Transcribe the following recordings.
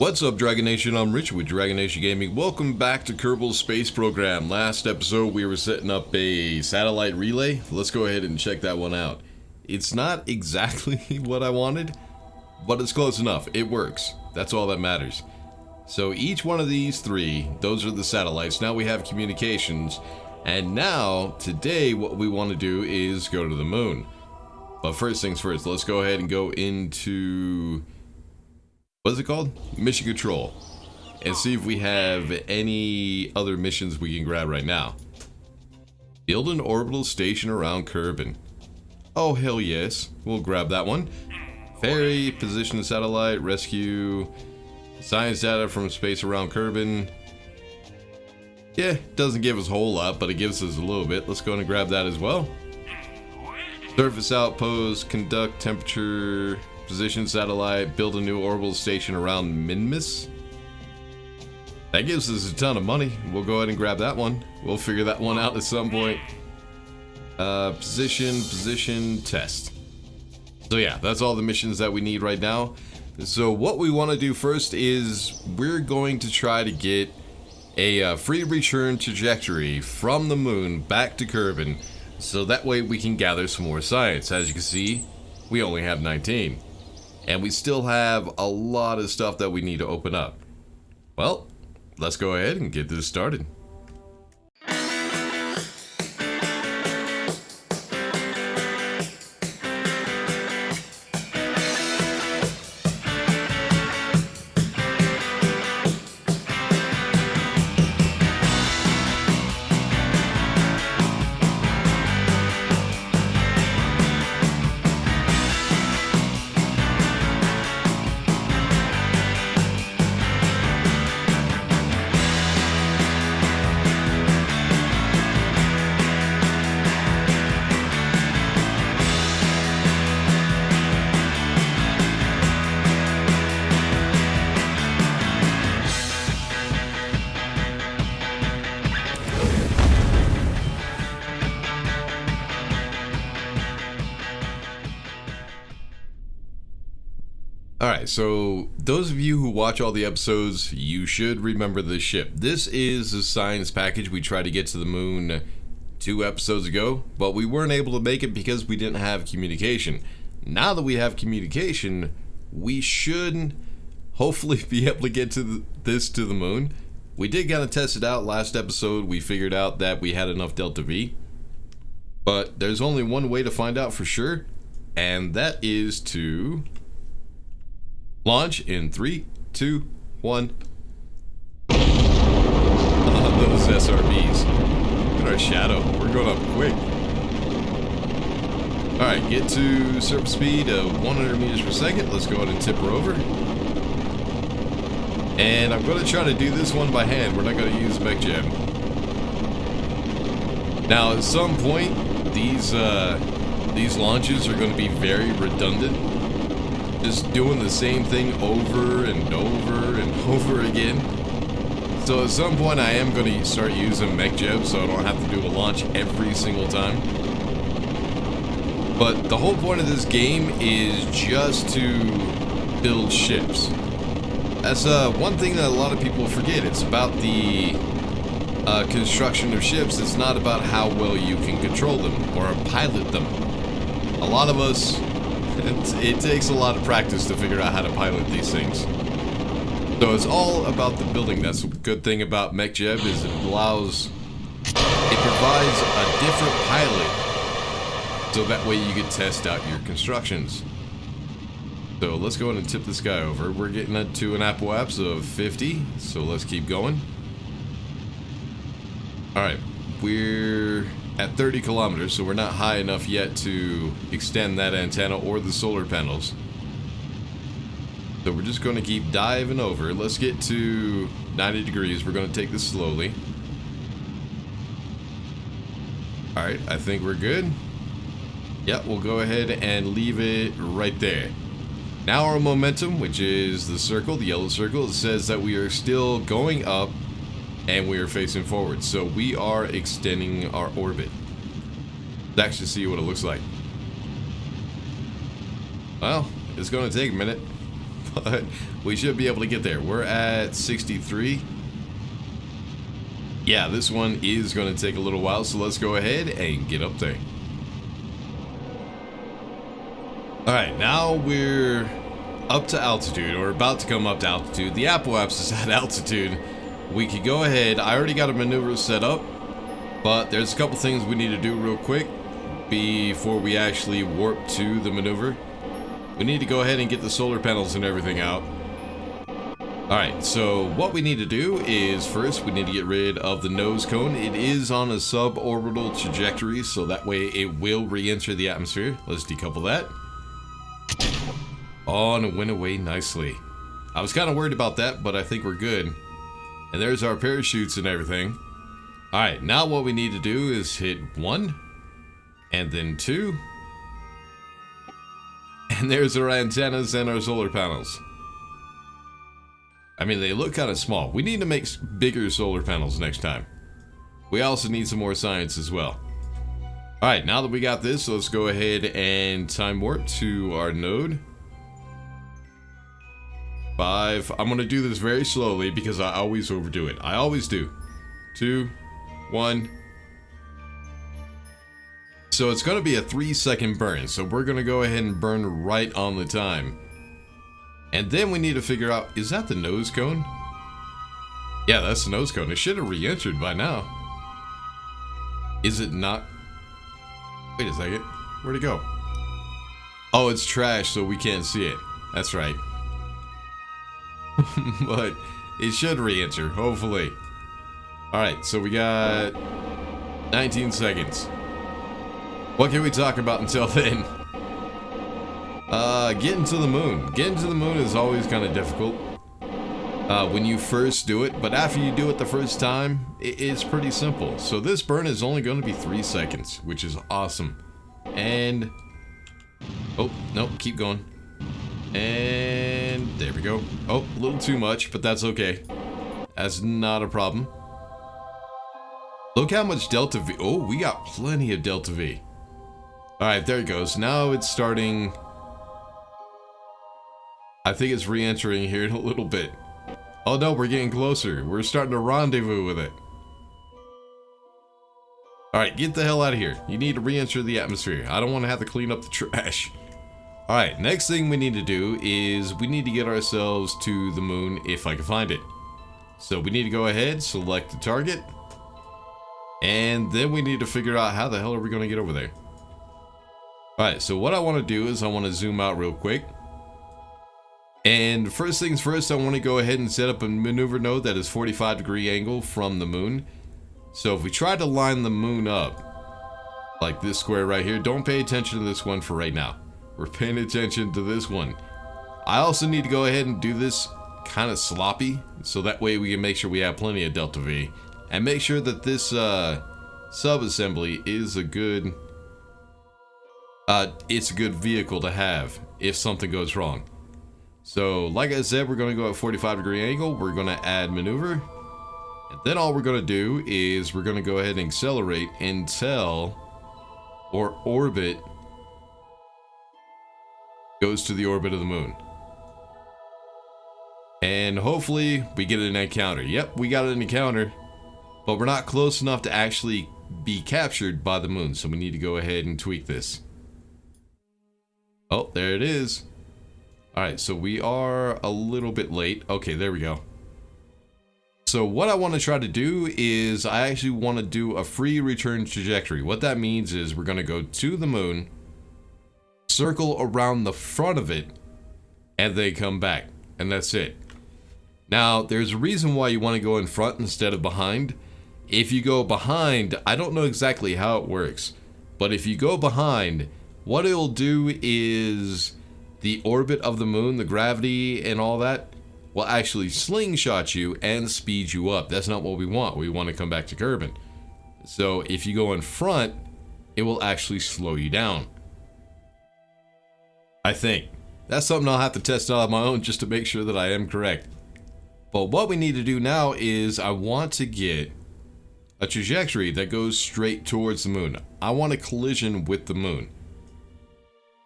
What's up, Dragon Nation? I'm Rich with Dragon Nation Gaming. Welcome back to Kerbal's space program. Last episode we were setting up a satellite relay. Let's go ahead and check that one out. It's not exactly what I wanted, but it's close enough. It works. That's all that matters. So each one of these three, those are the satellites. Now we have communications. And now, today, what we want to do is go to the moon. But first things first, let's go ahead and go into... what is it called? Mission Control. And see if we have any other missions we can grab right now. Build an orbital station around Kerbal. Oh, hell yes. We'll grab that one. Ferry, position the satellite, rescue, science data from space around Kerbal. Yeah, doesn't give us a whole lot, but it gives us a little bit. Let's go ahead and grab that as well. Surface outpost, conduct temperature... position satellite, build a new orbital station around Minmus. That gives us a ton of money. We'll go ahead and grab that one. We'll figure that one out at some point. Position, test. So yeah, that's all the missions that we need right now. So what we want to do first is we're going to try to get a free return trajectory from the moon back to Kerbal, so that way we can gather some more science. As you can see, we only have 19. And we still have a lot of stuff that we need to open up. Well, let's go ahead and get this started. Alright, so those of you who watch all the episodes, you should remember this ship. This is a science package. We tried to get to the moon 2 episodes ago, but we weren't able to make it because we didn't have communication. Now that we have communication, we should hopefully be able to get to this to the moon. We did kind of test it out last episode. We figured out that we had enough Delta V. But there's only one way to find out for sure, and that is to... launch in 3, 2, 1. Those SRBs. Look at our shadow. We're going up quick. Alright, get to surface speed of 100 meters per second. Let's go ahead and tip her over. And I'm going to try to do this one by hand. We're not going to use mech jam. Now, at some point, these launches are going to be very redundant. Just doing the same thing over and over and over again. So at some point I am going to start using mech jeb so I don't have to do a launch every single time. But the whole point of this game is just to build ships. That's one thing that a lot of people forget. It's about the construction of ships. It's not about how well you can control them or pilot them. A lot of us... it takes a lot of practice to figure out how to pilot these things. So it's all about the building. That's a good thing about mech jeb is it provides a different pilot so that way you can test out your constructions. So let's go ahead and tip this guy over. We're getting it to an apoapse of 50, so let's keep going. Alright, we're at 30 kilometers, so we're not high enough yet to extend that antenna or the solar panels. So we're just going to keep diving over. Let's get to 90 degrees. We're going to take this slowly. Alright, I think we're good. Yep, we'll go ahead and leave it right there. Now our momentum, which is the circle, the yellow circle, it says that we are still going up and we are facing forward. So we are extending our orbit. Let's actually see what it looks like. Well, it's going to take a minute. but we should be able to get there. We're at 63. Yeah, this one is going to take a little while, so let's go ahead and get up there. Alright, now we're up to altitude, or about to come up to altitude. The apoapse is at altitude. We could go ahead. I already got a maneuver set up, but there's a couple things we need to do real quick before we actually warp to the maneuver. We need to go ahead and get the solar panels and everything out. Alright, so what we need to do is first we need to get rid of the nose cone. It is on a suborbital trajectory, so that way it will re-enter the atmosphere. Let's decouple that. Oh, and it went away nicely. I was kind of worried about that, but I think we're good. And there's our parachutes and everything. Alright, now what we need to do is hit 1, and then 2. And there's our antennas and our solar panels. I mean, they look kind of small. We need to make bigger solar panels next time. We also need some more science as well. Alright, now that we got this, let's go ahead and time warp to our node. 5. I'm going to do this very slowly because I always overdo it. I always do. 2, 1. So it's going to be a 3-second burn. So we're going to go ahead and burn right on the time. And then we need to figure out, is that the nose cone? Yeah, that's the nose cone. It should have re-entered by now. Is it not? Wait a second. Where'd it go? Oh, it's trash, so we can't see it. That's right. But it should re-enter, hopefully. Alright, so we got 19 seconds. What can we talk about until then? Getting to the moon. Getting to the moon is always kind of difficult when you first do it, but after you do it the first time, it's pretty simple. So this burn is only going to be 3 seconds, which is awesome. And oh, nope, keep going. And there we go. Oh, a little too much, but that's okay. That's not a problem. Look how much delta V. Oh, we got plenty of delta V. Alright, there it goes. Now it's starting. I think it's re-entering here in a little bit. Oh no, we're getting closer. We're starting to rendezvous with it. Alright, get the hell out of here. You need to re-enter the atmosphere. I don't want to have to clean up the trash. Alright, next thing we need to do is we need to get ourselves to the moon if I can find it. So we need to go ahead, select the target. And then we need to figure out how the hell are we going to get over there. Alright, so what I want to do is I want to zoom out real quick. And first things first, I want to go ahead and set up a maneuver node that is 45-degree angle from the moon. So if we try to line the moon up, like this square right here, don't pay attention to this one for right now. We're paying attention to this one. I also need to go ahead and do this kind of sloppy, so that way we can make sure we have plenty of delta V. And make sure that this sub-assembly is a good... it's a good vehicle to have if something goes wrong. So, like I said, we're going to go at 45-degree angle. We're going to add maneuver. And then all we're going to do is we're going to go ahead and accelerate until our orbit goes to the orbit of the moon. And hopefully we get an encounter. Yep, we got an encounter. But we're not close enough to actually be captured by the moon. So we need to go ahead and tweak this. Oh, there it is. Alright, so we are a little bit late. Okay, there we go. So what I want to try to do is I actually want to do a free return trajectory. What that means is we're going to go to the moon, circle around the front of it, and then come back. And that's it. Now, there's a reason why you want to go in front instead of behind. If you go behind, I don't know exactly how it works, but if you go behind, what it'll do is the orbit of the moon, the gravity and all that, will actually slingshot you and speed you up. That's not what we want. We want to come back to Kerbal. So if you go in front, it will actually slow you down. I think. That's something I'll have to test out on my own just to make sure that I am correct. But what we need to do now is I want to get a trajectory that goes straight towards the moon. I want a collision with the moon.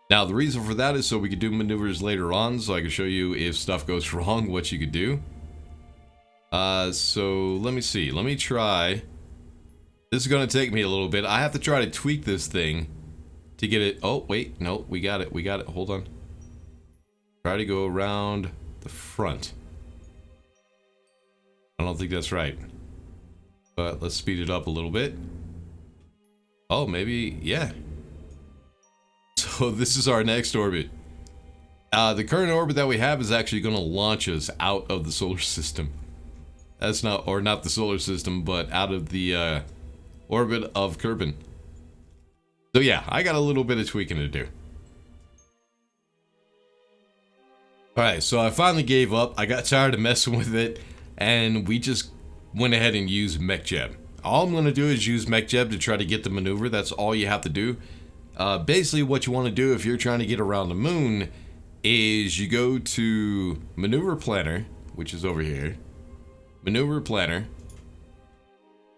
Now, the reason for that is so we could do maneuvers later on, so I can show you if stuff goes wrong, what you could do. So let me see. Let me try. This is going to take me a little bit. I have to try to tweak this thing to get it. Oh, wait. No, we got it. We got it. Hold on. Try to go around the front. I don't think that's right. But let's speed it up a little bit. Oh, maybe. Yeah. So this is our next orbit. The current orbit that we have is actually going to launch us out of the solar system. That's not, or not the solar system, but out of the orbit of Kerbal. So yeah, I got a little bit of tweaking to do. Alright, so I finally gave up. I got tired of messing with it, and we just went ahead and used MechJeb. All I'm going to do is use MechJeb to try to get the maneuver. That's all you have to do. Basically, what you want to do if you're trying to get around the moon is you go to Maneuver Planner, which is over here. Maneuver Planner.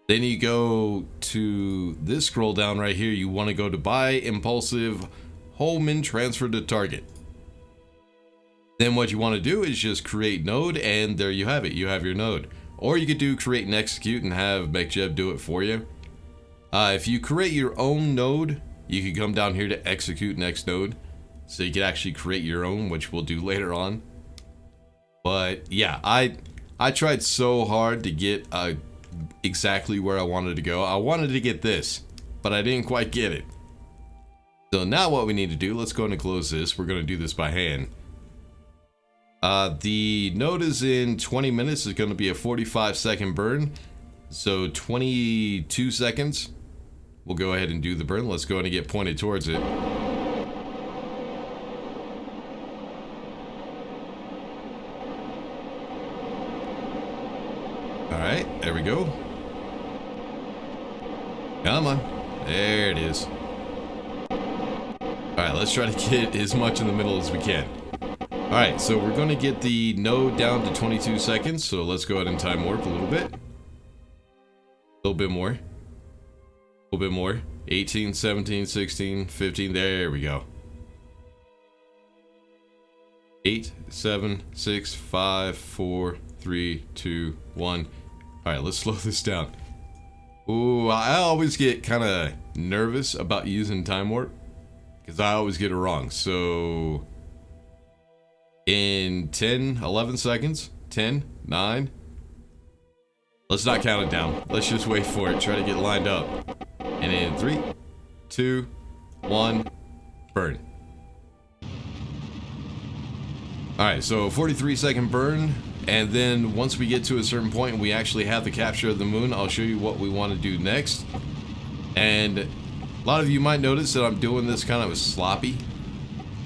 Then you go to this scroll down right here. You want to go to Buy Impulsive Holman Transfer to Target. Then what you want to do is just create node, and there you have it. You have your node. Or you could do create and execute and have MechJeb do it for you. If you create your own node, you can come down here to execute next node. So you can actually create your own, which we'll do later on. But yeah, I tried so hard to get exactly where I wanted to go. I wanted to get this, but I didn't quite get it. So now what we need to do, let's go ahead and close this. We're going to do this by hand. The node is in 20 minutes. It's going to be a 45-second burn. So 22 seconds. We'll go ahead and do the burn. Let's go ahead and get pointed towards it. Alright, there we go. Come on. There it is. Alright, let's try to get as much in the middle as we can. Alright, so we're going to get the node down to 22 seconds. So let's go ahead and time warp a little bit. A little bit more. A little bit more. 18, 17, 16, 15. There we go. 8, 7, 6, 5, 4, 3, 2, 1. Alright, let's slow this down. Ooh, I always get kind of nervous about using time warp, because I always get it wrong. So in 10, 11 seconds, 10, 9. Let's not count it down. Let's just wait for it. Try to get lined up. And in 3, 2, 1, burn. Alright, so 43-second burn. And then once we get to a certain point and we actually have the capture of the moon, I'll show you what we want to do next. And a lot of you might notice that I'm doing this kind of sloppy.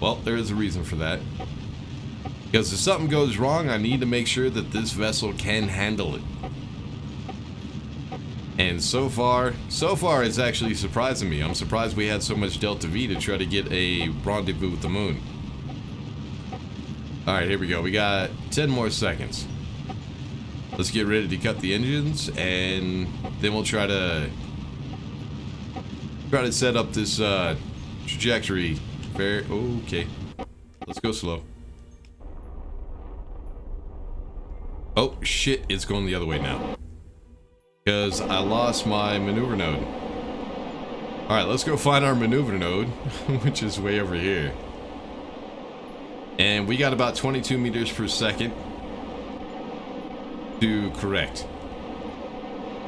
Well, there is a reason for that. Because if something goes wrong, I need to make sure that this vessel can handle it. And so far it's actually surprising me. I'm surprised we had so much Delta V to try to get a rendezvous with the moon. Alright, here we go. We got 10 more seconds. Let's get ready to cut the engines, and then we'll try to set up this trajectory. Okay. Let's go slow. Oh, shit. It's going the other way now. Because I lost my maneuver node. Alright, let's go find our maneuver node, which is way over here. And we got about 22 meters per second to correct.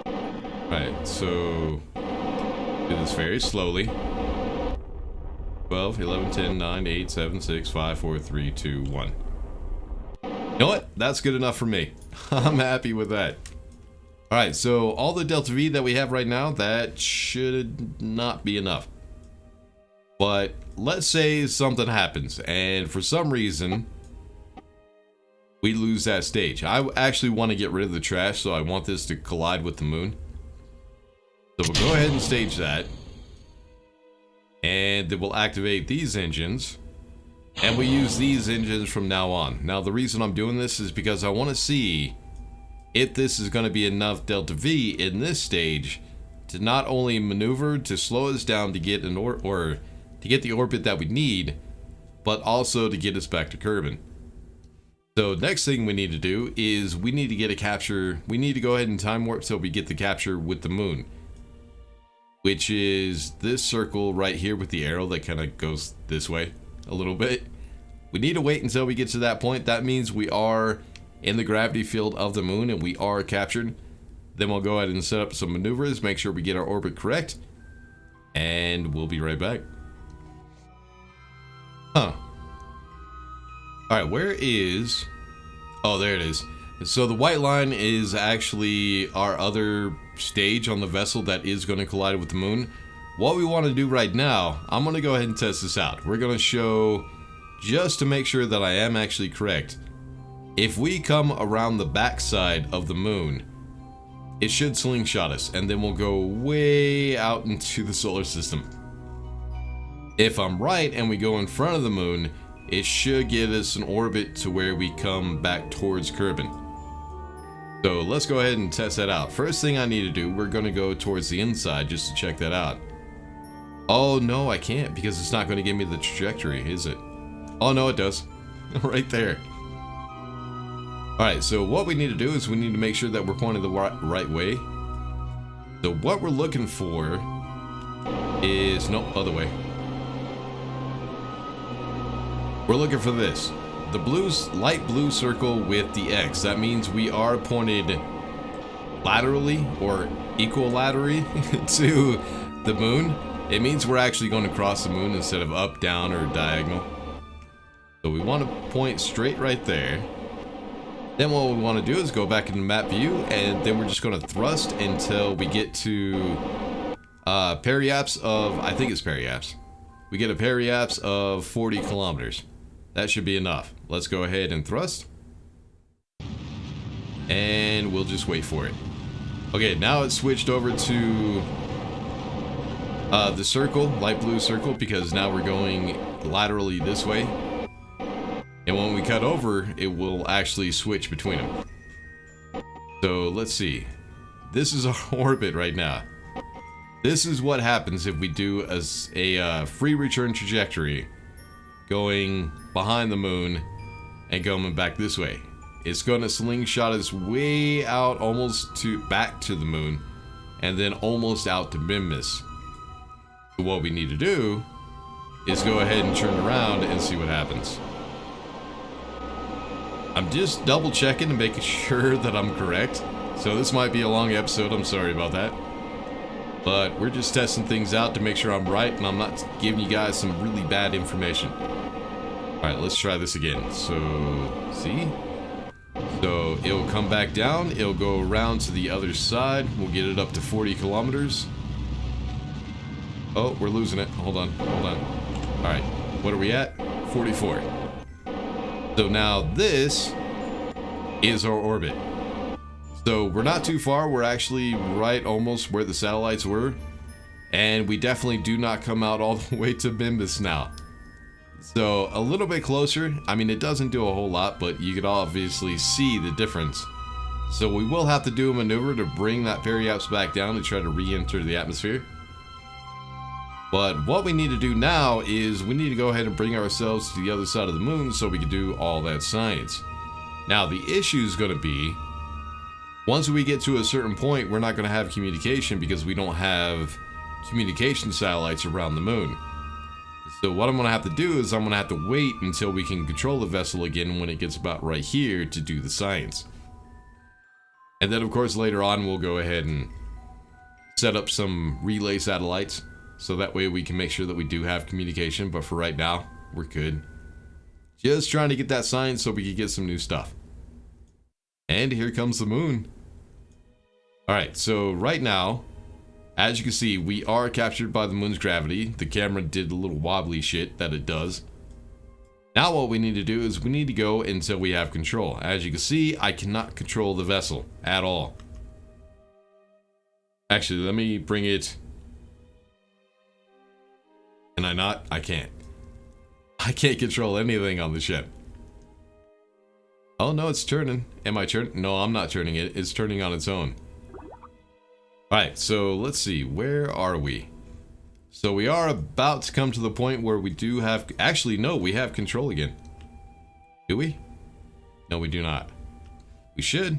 Alright, so do this very slowly. 12, 11, 10, 9, 8, 7, 6, 5, 4, 3, 2, 1. You know what? That's good enough for me. I'm happy with that. Alright, so all the Delta V that we have right now, that should not be enough. But let's say something happens, and for some reason, we lose that stage. I actually want to get rid of the trash, so I want this to collide with the moon. So we'll go ahead and stage that. And then we'll activate these engines. And we use these engines from now on. Now, the reason I'm doing this is because I want to see if this is going to be enough Delta V in this stage to not only maneuver to slow us down to get an to get the orbit that we need, but also to get us back to Kerbin. So next thing we need to do is we need to get a capture. We need to go ahead and time warp so we get the capture with the moon, which is this circle right here with the arrow that kind of goes this way a little bit. We need to wait until we get to that point. That means we are in the gravity field of the moon and we are captured. Then we'll go ahead and set up some maneuvers, make sure we get our orbit correct, and we'll be right back. Huh. Alright, where is... Oh, there it is. So the white line is actually our other stage on the vessel that is going to collide with the moon. What we want to do right now, I'm going to go ahead and test this out. We're going to show, just to make sure that I am actually correct, if we come around the backside of the moon, it should slingshot us, and then we'll go way out into the solar system. If I'm right and we go in front of the moon, it should get us an orbit to where we come back towards Kerbin. So let's go ahead and test that out. First thing I need to do, we're going to go towards the inside just to check that out. Oh no, I can't, because it's not going to give me the trajectory, is it? Oh no, it does. Right there. Alright, so what we need to do is we need to make sure that we're pointed the right way. So what we're looking for is... no, other way. We're looking for this. The light blue circle with the X. That means we are pointed laterally or equilaterally to the moon. It means we're actually going to cross the moon instead of up, down, or diagonal. So we want to point straight right there. Then what we want to do is go back into map view, and then we're just going to thrust until we get to periaps of, I think it's periaps. We get a periaps of 40 kilometers. That should be enough. Let's go ahead and thrust. And we'll just wait for it. Okay, now it's switched over to the circle, light blue circle, because now we're going laterally this way. And when we cut over, it will actually switch between them. So let's see. This is our orbit right now. This is what happens if we do a free return trajectory going behind the moon and going back this way. It's going to slingshot us way out almost back to the moon and then almost out to Mimbus. So what we need to do is go ahead and turn around and see what happens. I'm just double checking and making sure that I'm correct. So this might be a long episode, I'm sorry about that. But we're just testing things out to make sure I'm right and I'm not giving you guys some really bad information. Alright, let's try this again. So, see? So, it'll come back down, it'll go around to the other side. We'll get it up to 40 kilometers. Oh, we're losing it. Hold on, hold on. Alright, what are we at? 44. So now this is our orbit. So we're not too far. We're actually right almost where the satellites were. And we definitely do not come out all the way to Mimbus now. So a little bit closer. I mean, it doesn't do a whole lot, but you could obviously see the difference. So we will have to do a maneuver to bring that periaps back down to try to re-enter the atmosphere. But what we need to do now is we need to go ahead and bring ourselves to the other side of the moon so we can do all that science. Now the issue is going to be, once we get to a certain point, we're not going to have communication because we don't have communication satellites around the moon. So what I'm going to have to do is I'm going to have to wait until we can control the vessel again when it gets about right here to do the science. And then of course later on we'll go ahead and set up some relay satellites. So that way we can make sure that we do have communication, but for right now, we're good. Just trying to get that science so we can get some new stuff. And here comes the moon. Alright, so right now, as you can see, we are captured by the moon's gravity. The camera did the little wobbly shit that it does. Now what we need to do is we need to go until we have control. As you can see, I cannot control the vessel at all. Actually, let me bring it... Can I not? I can't. I can't control anything on the ship. Oh no, it's turning. Am I turning? No, I'm not turning it. It's turning on its own. Alright, so let's see. Where are we? So we are about to come to the point where we do have... Actually, no, we have control again. Do we? No, we do not. We should.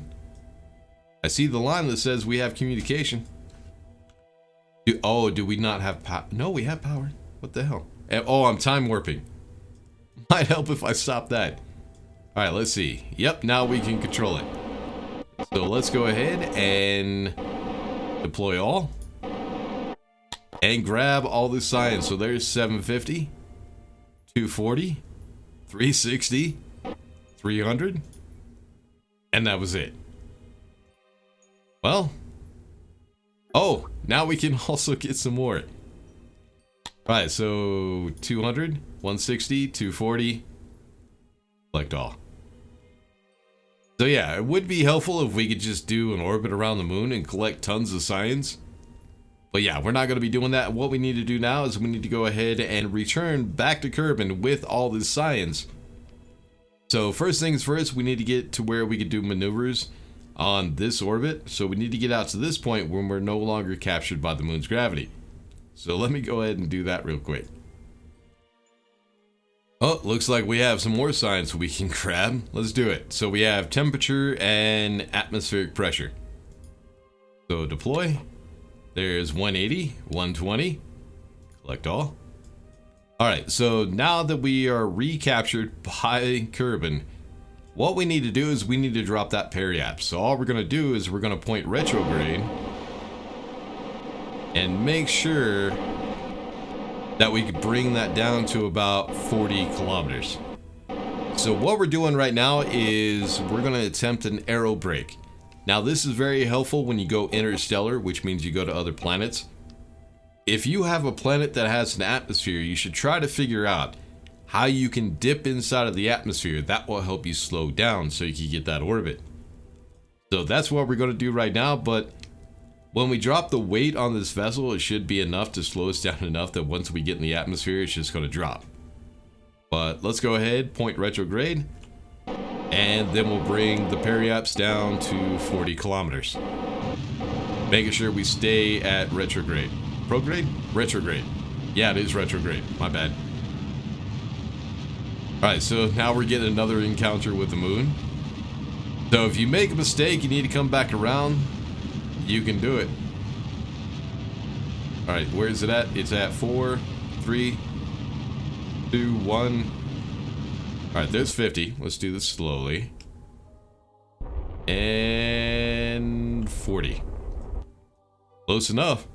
I see the line that says we have communication. Do we not have power? No, we have power. What the hell? Oh, I'm time warping. Might help if I stop that. Alright, let's see. Yep, now we can control it. So let's go ahead and deploy all. And grab all this science. So there's 750, 240, 360, 300. And that was it. Well. Oh, now we can also get some more. Alright, so 200, 160, 240. Select all. So yeah, it would be helpful if we could just do an orbit around the moon and collect tons of science. But yeah, we're not going to be doing that. What we need to do now is we need to go ahead and return back to Kerbal with all this science. So first things first, we need to get to where we could do maneuvers on this orbit. So we need to get out to this point when we're no longer captured by the moon's gravity. So let me go ahead and do that real quick. Oh, looks like we have some more science we can grab. Let's do it. So we have temperature and atmospheric pressure. So deploy. There's 180, 120. Collect all. Alright, so now that we are recaptured by Kerbal, what we need to do is we need to drop that periaps. So all we're going to do is we're going to point retrograde and make sure that we could bring that down to about 40 kilometers. So what we're doing right now is we're going to attempt an aero brake. Now this is very helpful when you go interstellar, which means you go to other planets. If you have a planet that has an atmosphere, you should try to figure out how you can dip inside of the atmosphere. That will help you slow down so you can get that orbit. So that's what we're going to do right now, but when we drop the weight on this vessel, it should be enough to slow us down enough that once we get in the atmosphere, it's just going to drop. But let's go ahead, point retrograde, and then we'll bring the periaps down to 40 kilometers. Making sure we stay at retrograde. Prograde? Retrograde. Yeah, it is retrograde. My bad. Alright, so now we're getting another encounter with the moon. So if you make a mistake, you need to come back around. You can do it. Alright, where is it at? It's at 4, 3, 2, 1. Alright, there's 50. Let's do this slowly. And 40. Close enough.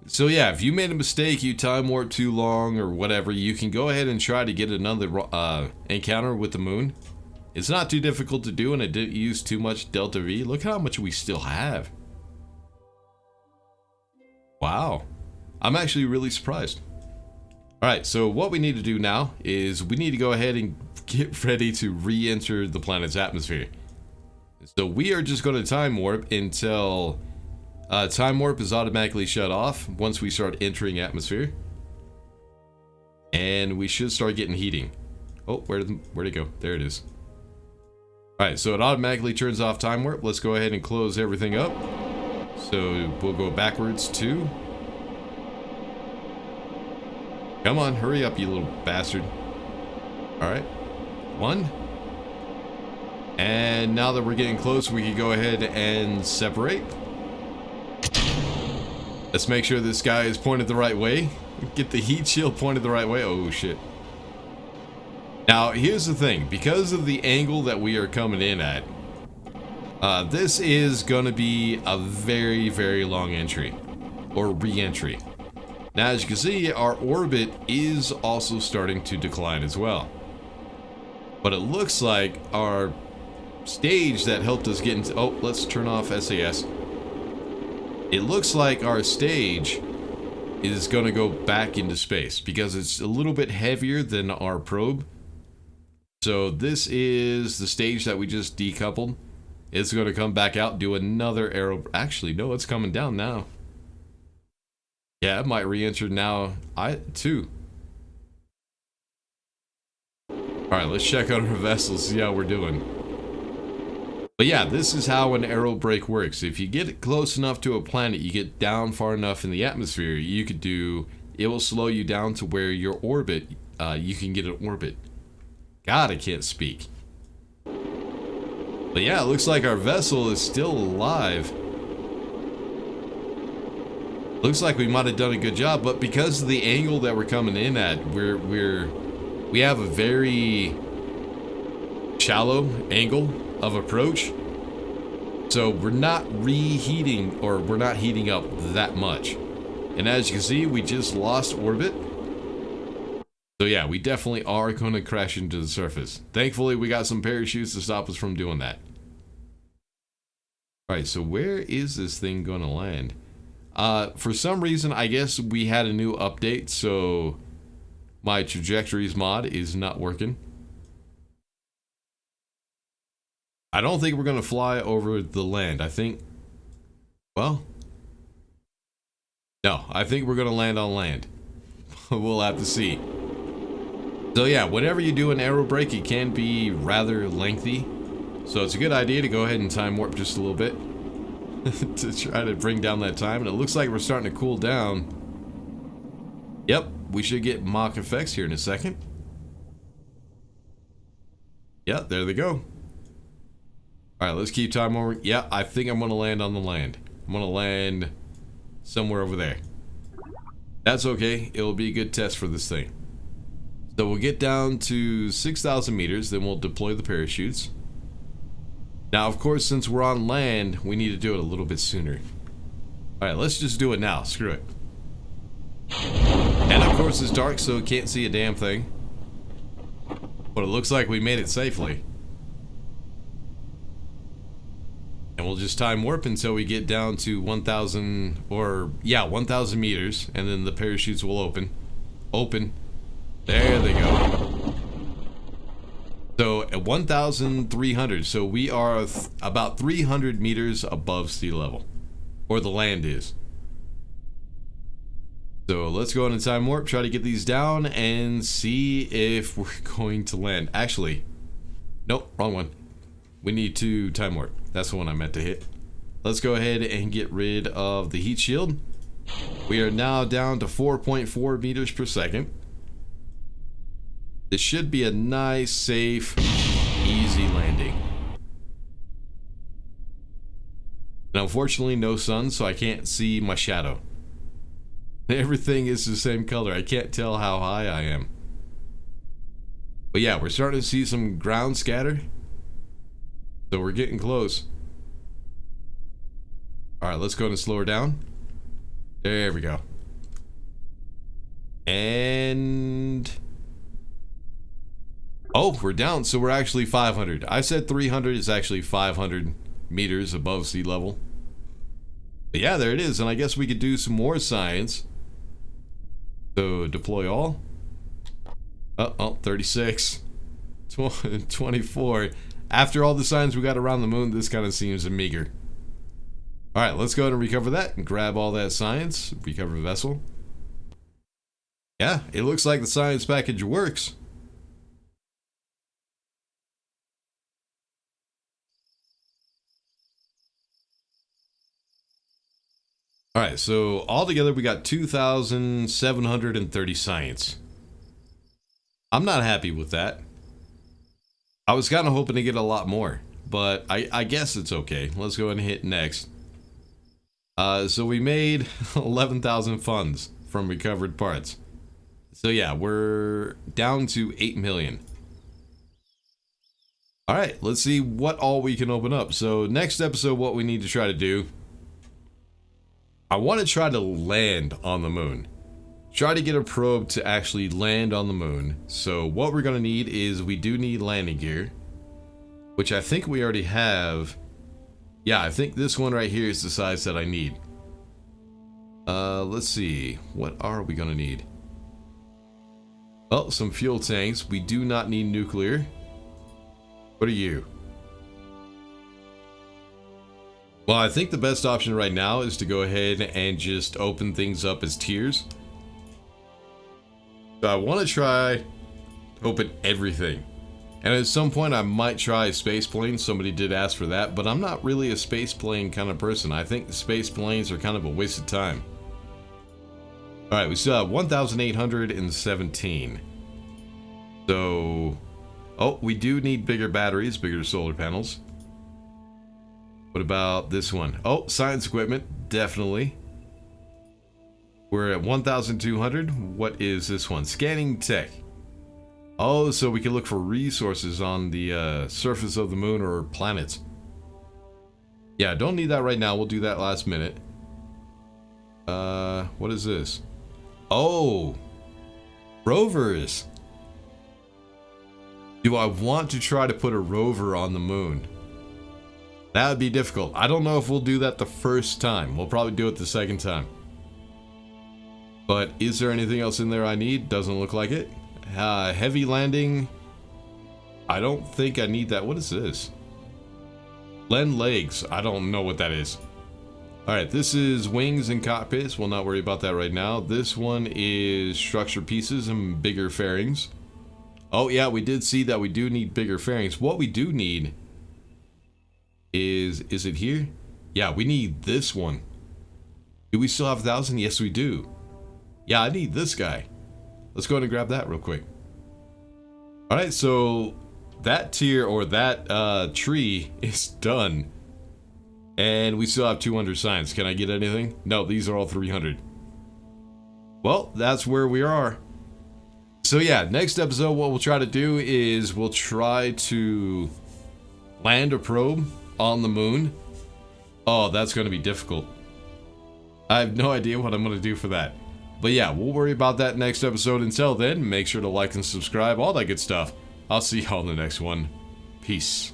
So yeah, if you made a mistake, you time warp too long or whatever, you can go ahead and try to get another encounter with the moon. It's not too difficult to do, and it didn't use too much delta V. Look how much we still have. Wow. I'm actually really surprised. Alright, so what we need to do now is we need to go ahead and get ready to re-enter the planet's atmosphere. So we are just going to time warp until time warp is automatically shut off once we start entering atmosphere. And we should start getting heating. Oh, where'd it go? There it is. Alright, so it automatically turns off time warp. Let's go ahead and close everything up. So we'll go backwards 2. Come on, hurry up, you little bastard. Alright. 1. And now that we're getting close, we can go ahead and separate. Let's make sure this guy is pointed the right way. Get the heat shield pointed the right way. Oh, shit. Now, here's the thing. Because of the angle that we are coming in at, this is going to be a very, very long entry. Or re-entry. Now, as you can see, our orbit is also starting to decline as well. But it looks like our stage that helped us get into... Oh, let's turn off SAS. It looks like our stage is going to go back into space because it's a little bit heavier than our probe. So this is the stage that we just decoupled. It's going to come back out, do another aero... Actually, no, it's coming down now. Yeah, it might re-enter now, too. Alright, let's check out our vessels, see how we're doing. But yeah, this is how an aero brake works. If you get close enough to a planet, you get down far enough in the atmosphere, you could do it will slow you down to where your orbit, you can get an orbit. God, I can't speak. But yeah, it looks like our vessel is still alive. Looks like we might have done a good job, but because of the angle that we're coming in at, we have a very shallow angle of approach. So we're not reheating, or we're not heating up that much. And as you can see, we just lost orbit. So yeah, we definitely are going to crash into the surface. Thankfully, we got some parachutes to stop us from doing that. Alright, so where is this thing going to land? For some reason, I guess we had a new update, so my Trajectories mod is not working. I don't think we're going to fly over the land. I think, well, no, I think we're going to land on land. We'll have to see. So yeah, whenever you do an aero brake, it can be rather lengthy. So it's a good idea to go ahead and time warp just a little bit to try to bring down that time. And it looks like we're starting to cool down. Yep, we should get Mach effects here in a second. Yep, there they go. Alright, let's keep time over. Yeah, I think I'm going to land on the land. I'm going to land somewhere over there. That's okay. It will be a good test for this thing. So we'll get down to 6,000 meters, then we'll deploy the parachutes. Now, of course, since we're on land, we need to do it a little bit sooner. Alright, let's just do it now. Screw it. And of course, it's dark, so can't see a damn thing. But it looks like we made it safely. And we'll just time warp until we get down to 1,000, or yeah, 1,000 meters, and then the parachutes will open. Open. There they go. So at 1,300, so we are about 300 meters above sea level, or the land is. So let's go into time warp, try to get these down, and see if we're going to land. Actually, nope, wrong one. We need to time warp. That's the one I meant to hit. Let's go ahead and get rid of the heat shield. We are now down to 4.4 meters per second. This should be a nice, safe, easy landing. And unfortunately, no sun, so I can't see my shadow. Everything is the same color. I can't tell how high I am. But yeah, we're starting to see some ground scatter. So we're getting close. Alright, let's go and slow her down. There we go. And... oh, we're down, so we're actually 500. I said 300, it's actually 500 meters above sea level. But yeah, there it is, and I guess we could do some more science. So, deploy all. Oh, 36. 24. After all the signs we got around the moon, this kind of seems meager. Alright, let's go ahead and recover that and grab all that science. Recover vessel. Yeah, it looks like the science package works. Alright, so altogether we got 2,730 science. I'm not happy with that. I was kind of hoping to get a lot more, but I guess it's okay. Let's go ahead and hit next. So we made 11,000 funds from recovered parts. So yeah, we're down to 8 million. Alright, let's see what all we can open up. So next episode, what we need to try to do, I want to try to land on the moon. Try to get a probe to actually land on the moon. So what we're going to need is, we do need landing gear, which I think we already have. Yeah, I think this one right here is the size that I need. Let's see. What are we going to need? Well, some fuel tanks. We do not need nuclear. What are you? Well, I think the best option right now is to go ahead and just open things up as tiers. So I want to try to open everything. And at some point I might try a space plane. Somebody did ask for that, but I'm not really a space plane kind of person. I think space planes are kind of a waste of time. Alright, we still have 1,817. So... Oh, we do need bigger batteries, bigger solar panels. What about this one? Oh, science equipment, definitely. We're at 1,200. What is this one? Scanning tech. Oh, so we can look for resources on the surface of the moon or planets. Yeah, don't need that right now. We'll do that last minute. What is this? Oh, rovers. Do I want to try to put a rover on the moon? That would be difficult. I don't know if we'll do that the first time. We'll probably do it the second time. But is there anything else in there I need? Doesn't look like it. Heavy landing. I don't think I need that. What is this? Lend legs. I don't know what that is. Alright, this is wings and cockpits. We'll not worry about that right now. This one is structure pieces and bigger fairings. Oh yeah, we did see that we do need bigger fairings. What we do need is it here? Yeah, we need this one. Do we still have 1,000? Yes, we do. Yeah, I need this guy. Let's go ahead and grab that real quick. Alright, so that tier or that tree is done. And we still have 200 science. Can I get anything? No, these are all 300. Well, that's where we are. So yeah, next episode what we'll try to do is we'll try to land a probe on the moon. Oh, that's going to be difficult. I have no idea what I'm going to do for that. But yeah, we'll worry about that next episode. Until then, make sure to like and subscribe, all that good stuff. I'll see y'all in the next one. Peace.